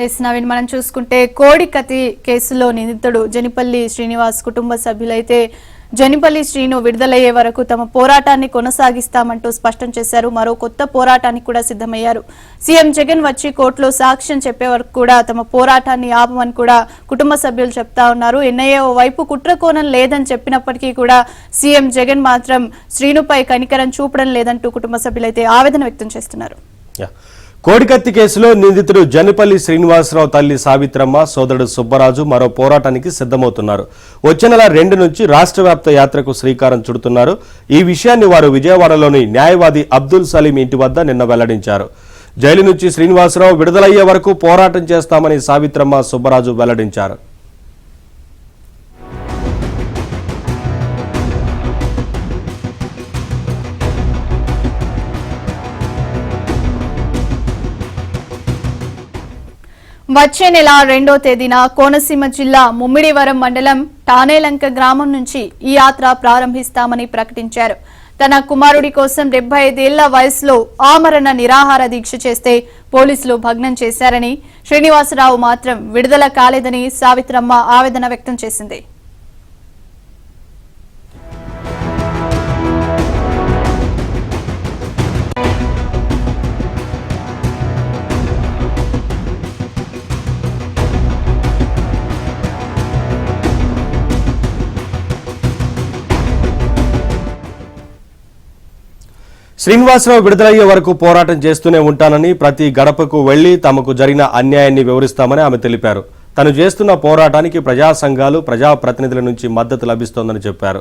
Yes Naveen, మనం చూసుకుంటే కోడికత్తి కేసులో నిందితుడు జనిపల్లి శ్రీనివాస్ కుటుంబ సభ్యులైతే జనిపల్లి శ్రీను విడుదలయ్యే వరకు తమ పోరాటాన్ని కొనసాగిస్తామంటూ స్పష్టం చేశారు. మరో కొత్త పోరాటానికి కూడా సిద్ధమయ్యారు. సీఎం జగన్ వచ్చి కోర్టులో సాక్ష్యం చెప్పే వరకు కూడా తమ పోరాటాన్ని ఆపమని కూడా కుటుంబ సభ్యులు చెప్తా ఉన్నారు. ఎన్ఐఏ వైపు కుట్రకోణం లేదని చెప్పినప్పటికీ కూడా సీఎం జగన్ మాత్రం శ్రీనుపై కనికరం చూపడం లేదంటూ కుటుంబ సభ్యులైతే ఆవేదన వ్యక్తం చేస్తున్నారు. కోడికత్తి కేసులో నిందితుడు జనిపల్లి శ్రీనివాసరావు తల్లి సావిత్రమ్మ, సోదరుడు సుబ్బరాజు మరో పోరాటానికి సిద్ధమవుతున్నారు. వచ్చే నెల 2 నుంచి రాష్ట్ర వ్యాప్త యాత్రకు శ్రీకారం చుడుతున్నారు. ఈ విషయాన్ని వారు విజయవాడలోని న్యాయవాది అబ్దుల్ సలీం ఇంటి వద్ద నిన్న వెల్లడించారు. జైలు నుంచి శ్రీనివాసరావు విడుదలయ్యే వరకు పోరాటం చేస్తామని సావిత్రమ్మ, సుబ్బరాజు వెల్లడించారు. వచ్చే నెల 2వ తేదీన కోనసీమ జిల్లా ముమ్మిడివరం మండలం టానేలంక గ్రామం నుంచి ఈ యాత్ర ప్రారంభిస్తామని ప్రకటించారు. తన కుమారుడి కోసం 75 ఏళ్ల వయసులో ఆమరణ నిరాహార దీక్ష చేస్తే పోలీసులు భగ్నం చేశారని, శ్రీనివాసరావు మాత్రం విడుదల కాలేదని సావిత్రమ్మ ఆవేదన వ్యక్తం చేసింది. శ్రీనివాసరావు విడుదలయ్యే వరకు పోరాటం చేస్తూనే ఉంటానని, ప్రతి గడపకు వెళ్లి తమకు జరిగిన అన్యాయాన్ని వివరిస్తామని ఆమె తెలిపారు. తను చేస్తున్న పోరాటానికి ప్రజా సంఘాలు, ప్రజాప్రతినిధుల నుంచి మద్దతు లభిస్తోందని చెప్పారు.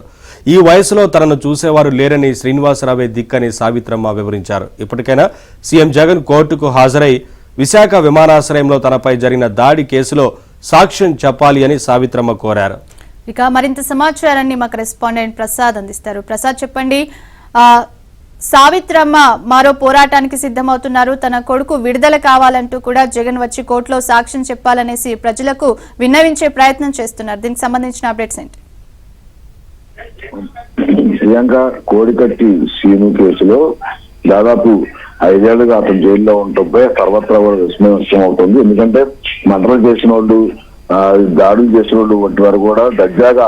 ఈ వయసులో తనను చూసేవారు లేరని, శ్రీనివాసరావే దిక్కని సావిత్రమ్మ వివరించారు. ఇప్పటికైనా సీఎం జగన్ కోర్టుకు హాజరై విశాఖ విమానాశ్రయంలో తనపై జరిగిన దాడి కేసులో సాక్ష్యం చెప్పాలి అని సావిత్రమ్మ కోరారు. ఇక మరింత సమాచారాన్ని మా కరెస్పాండెంట్ ప్రసాద్ అందిస్తారు. ప్రసాద్, చెప్పండి. సావిత్రమ్మ మరో పోరాటానికి సిద్ధమవుతున్నారు. తన కొడుకు విడుదల కావాలంటూ కూడా జగన్ వచ్చి కోర్టులో సాక్ష్యం చెప్పాలనేసి ప్రజలకు విన్నవించే ప్రయత్నం చేస్తున్నారు. దీనికి సంబంధించిన అప్డేట్స్ ఏంటి? ప్రియాంక, కోడికత్తి శ్రీను కేసులో దాదాపు 5 ఏళ్లుగా అతను జైల్లో ఉంటుంపై సర్వత్రా కూడా విస్మయం అవుతుంది. ఎందుకంటే మర్డర్ చేసిన వాళ్ళు, దాడులు చేసిన వాళ్ళు వంటి వారు కూడా దర్జాగా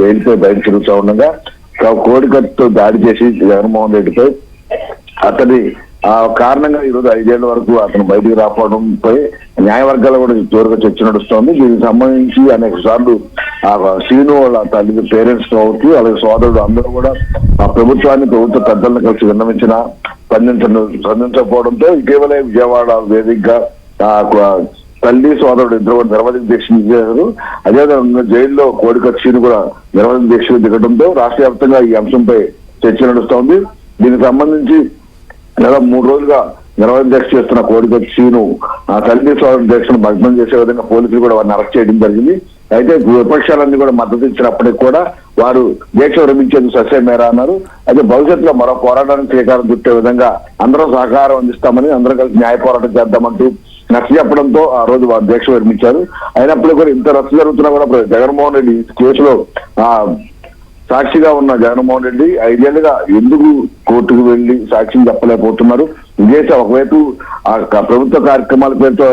బెయిల్పై బయట తిరుగుతూ ఉండగా కోడికత్తితో దాడి చేసి జగన్మోహన్ రెడ్డిపై అతని కారణంగా ఈరోజు 5 ఏళ్ల వరకు అతను బయటికి రాకపోవడంపై న్యాయవర్గాలు కూడా చివరిగా చర్చ నడుస్తోంది. దీనికి సంబంధించి అనేక సార్లు శ్రీను వాళ్ళ తల్లి పేరెంట్స్ కావచ్చు, అలాగే సోదరుడు అందరూ కూడా ప్రభుత్వ పెద్దలను కలిసి విన్నవించిన స్పందించకపోవడంతో ఇటీవలే విజయవాడ వేదికగా తల్లి, సోదరుడు ఇద్దరు కూడా నిరవధిక దీక్ష చేశారు. అదేవిధంగా జైల్లో కోడికత్తిని కూడా నిరవధిక దీక్షలు దిగడంతో రాష్ట్ర వ్యాప్తంగా ఈ అంశంపై చర్చ నడుస్తోంది. దీనికి సంబంధించి నెల 3 రోజులుగా నిరవధిక దీక్ష చేస్తున్న కోడికత్తిను తల్లి, సోదరుడు దీక్షను భగ్నం చేసే విధంగా పోలీసులు కూడా వారిని అరెస్ట్ చేయడం జరిగింది. అయితే విపక్షాలన్నీ కూడా మద్దతు ఇచ్చినప్పటికీ కూడా వారు దీక్ష విరమించేందుకు సస్యమేరా అన్నారు. అయితే భవిష్యత్తులో మరో పోరాటానికి శ్రీకారం చుట్టే విధంగా అందరం సహకారం అందిస్తామని, అందరం కలిసి న్యాయ పోరాటం చేద్దామంటూ నచ్చ చెప్పడంతో ఆ రోజు వారు దీక్ష విరమించారు. అయినప్పటికీ కూడా ఇంత రచ్చ జరుగుతున్నా కూడా జగన్మోహన్ రెడ్డి కేసులో సాక్షిగా ఉన్న జగన్మోహన్ రెడ్డి 5 ఏళ్లుగా ఎందుకు కోర్టుకు వెళ్లి సాక్ష్యం చెప్పలేకపోతున్నారు? ఒకవైపు ప్రభుత్వ కార్యక్రమాల పేరుతో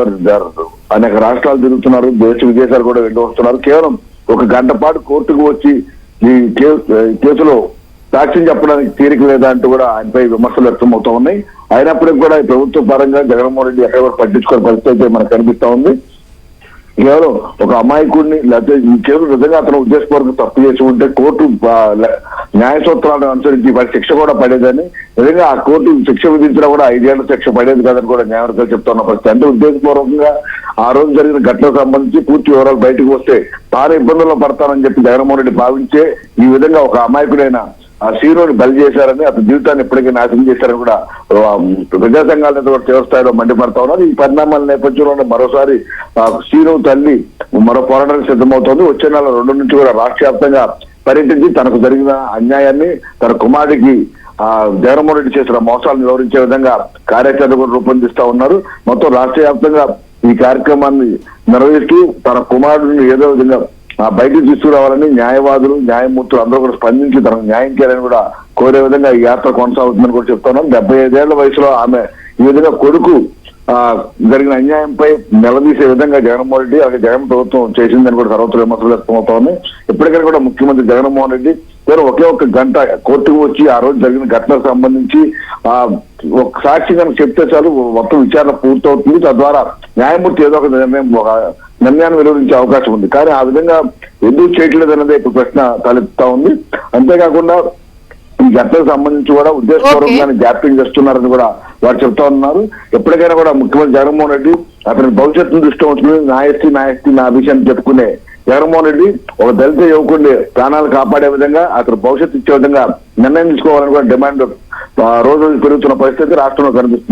అనేక రాష్ట్రాలు తిరుగుతున్నారు, దేశ విదేశాలు కూడా వెళ్ళి వస్తున్నారు. కేవలం 1 గంట పాటు కోర్టుకు వచ్చి ఈ కేసులో సాక్ష్యం చెప్పడానికి తీరిక లేదా అంటూ కూడా ఆయనపై విమర్శలు వ్యక్తమవుతా ఉన్నాయి. అయినప్పటికీ కూడా ఈ ప్రభుత్వ పరంగా జగన్మోహన్ రెడ్డి ఎక్కడ కూడా పట్టించుకునే పరిస్థితి మనకు కనిపిస్తా ఉంది. కేవలం ఒక అమాయకుడిని, లేకపోతే ఈ కేసు నిజంగా అతను ఉద్దేశపూర్వక తప్పు చేసి ఉంటే కోర్టు న్యాయ సూత్రాలను అనుసరించి వారి శిక్ష కూడా పడేదని, నిజంగా ఆ కోర్టు శిక్ష విధించినా కూడా 5 ఏళ్ల శిక్ష పడేది కాదని కూడా న్యాయవర్గాలు చెప్తున్న పరిస్థితి. అంటే ఉద్దేశపూర్వకంగా ఆ రోజు జరిగిన ఘటనకు సంబంధించి పూర్తి వివరాలు బయటకు వస్తే తాను ఇబ్బందుల్లో పడతానని చెప్పి జగన్మోహన్ రెడ్డి భావించే ఈ విధంగా ఒక అమాయకుడైన శ్రీనుని బలి చేశారని, అతని జీవితాన్ని ఇప్పటికీ నాశనం చేశారని కూడా ప్రజా సంఘాల కూడా తీవ్రస్థాయిలో మండిపడతా ఉన్నారు. ఈ పరిణామాల నేపథ్యంలో మరోసారి శ్రీను తల్లి మరో పోరాటానికి సిద్ధమవుతోంది. వచ్చే నెల 2 నుంచి కూడా రాష్ట్ర వ్యాప్తంగా పర్యటించి తనకు జరిగిన అన్యాయాన్ని, తన కుమారుడికి జగన్మోహన్ రెడ్డి చేసిన మోసాలను వివరించే విధంగా కార్యాచరణ కూడా రూపొందిస్తా ఉన్నారు. మొత్తం రాష్ట్ర వ్యాప్తంగా ఈ కార్యక్రమాన్ని నిర్వహిస్తూ తన కుమారుడిని ఏదో విధంగా బయటకు తీసుకురావాలని న్యాయవాదులు, న్యాయమూర్తులు అందరూ కూడా స్పందించి తనకు న్యాయం చేయాలని కూడా కోరే విధంగా ఈ యాత్ర కొనసాగుతుందని కూడా చెప్తున్నాం. 75 ఏళ్ల వయసులో ఆమె ఈ విధంగా కొడుకు జరిగిన అన్యాయంపై నిలదీసే విధంగా జగన్మోహన్ రెడ్డి అలాగే జగన్ ప్రభుత్వం చేసిందని కూడా సర్వత్ర విమర్శలు వ్యక్తమవుతా ఉన్నాయి. ఇప్పటికైనా కూడా ముఖ్యమంత్రి జగన్మోహన్ రెడ్డి ఒకే ఒక్క గంట కోర్టుకు వచ్చి ఆ రోజు జరిగిన ఘటనకు సంబంధించి ఒక సాక్షి కనుక చెప్తే చాలు మొత్తం విచారణ పూర్తవుతుంది. తద్వారా న్యాయమూర్తి ఏదో ఒక నిర్ణయాన్ని వెలువరించే అవకాశం ఉంది. కానీ ఆ విధంగా ఎందుకు చేయట్లేదు అన్నదే ఇప్పుడు ప్రశ్న తలెత్తుతా ఉంది. అంతేకాకుండా ఈ ఘటనకు సంబంధించి కూడా ఉద్దేశపూర్వకంగానే జాప్యం చేస్తున్నారని కూడా వారు చెప్తా ఉన్నారు. ఎప్పటికైనా కూడా ముఖ్యమంత్రి జగన్మోహన్ రెడ్డి అతని భవిష్యత్తును దృష్టి ఉంచుకుని నాయస్తి నా విషయాన్ని చెప్పుకునే జగన్మోహన్ రెడ్డి ఒక దళిత యువకుడి ప్రాణాలు కాపాడే విధంగా అతను భవిష్యత్తు ఇచ్చే విధంగా నిర్ణయం తీసుకోవాలని కూడా డిమాండ్ రోజు పెరుగుతున్న పరిస్థితి రాష్ట్రంలో కనిపిస్తుంది.